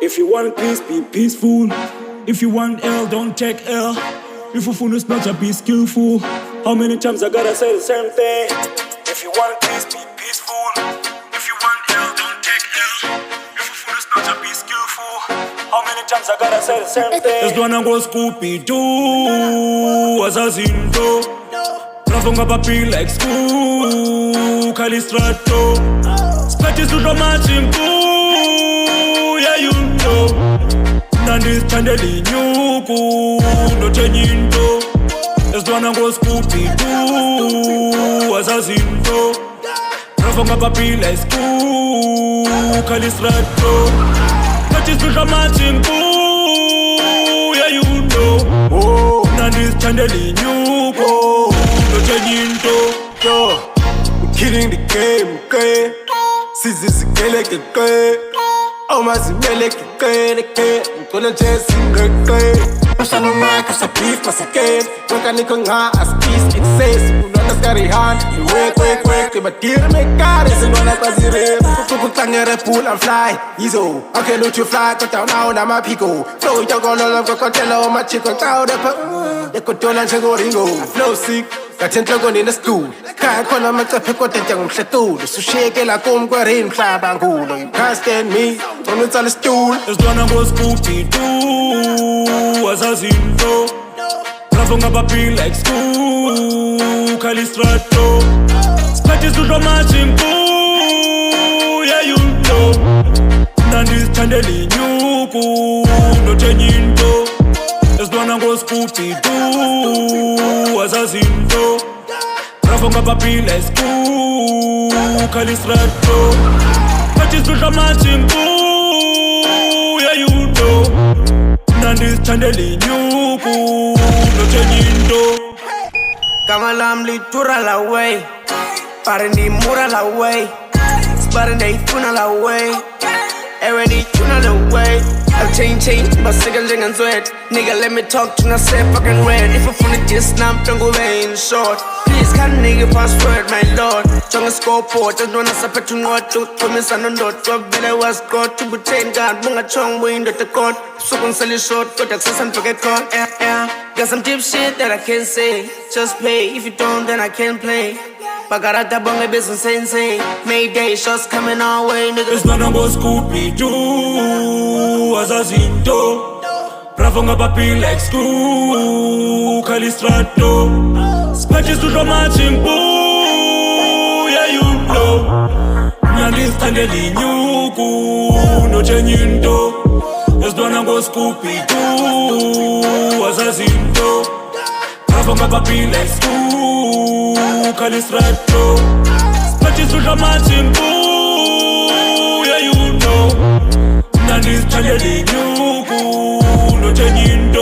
If you want peace, be peaceful. If you want L, don't take L. If you feel not be skillful. How many times I gotta say the same thing? If you want peace, be peaceful. If you want L, don't take L. If you feel not be skillful. How many times I gotta say the same thing? This one I go Scooby-Doo. Azazindo. Rafonga papi like school. Calistrato. Spatches to the matching pool. Yeah, you know. Nandis chandeli nyuku. No chanyindo. This one I go Scooby-Doo. Azazindo. Rafonga papi like school. Calistrato. Spatches to the matching pool. Yeah, you know. Oh, Nandis chandeli nyuku. Yo, we're killing the game, okay? Scissors again like a gay. Oh, my zimmer like a gay, I'm gonna just sing a gay. I'm trying to make us a beef, mas again. Look at Nico Nga, as peace, it says. You know that's got a hand. You wake, but dear, make God is one of us. Put on your pool and fly. Easy, okay, don't you fly, cut down now, I'm a pico. Flow, you're gonna love, go tell my chicken, cow, the control and go ringo. Flow sick. Katentla in the school. Can't call them a pick what they don't settle. So shake it like I'm going to Bangulo. You can't stand me. Don't it's on the stool. This one I go Scooby-Doo. Azazindo. Rafonga papi like school. Calistrato. Spatches to the matching pool. Yeah, you know. Nandis chandeli nyuku. No chanyindo. This one I go Scooby-Doo. Azazindo. Rafonga papi like school. Calistrato. Patches to the matching pool. Yeah, you know. Nandis chandeli nyuku. No chanyindo. Kamalam litura la way. Parani mura la way. Sparani tuna la way. Ereni tuna la way. I'll change, but single and sweat. Nigga, let me talk to say fucking red. If I phone it just snap, don't go away in short. Please can't nigga password, my lord. Chung a score port, just wanna separate to what to me son on dot. Go better was got to pretend God, bunga chong wind at the court. So can sell it short, got access and forget caught. Yeah. Got some deep shit that I can't say. Just play, if you don't, then I can't play. Bagarata bonga business sensei. Mayday shots coming our way, nigga. This one I go Scooby-Doo. Azazindo. Rafonga papi like school. Calistrato. Spatches to the matching pool. Yeah, you know. Nandis chandeli nyuku. No chanyindo. This one I go Scooby-Doo. Azazindo. Rafonga papi like school. Calistrato. Spatches to the matching pool. Yeah, you know. Nandis chandeli nyuku. No chanyindo.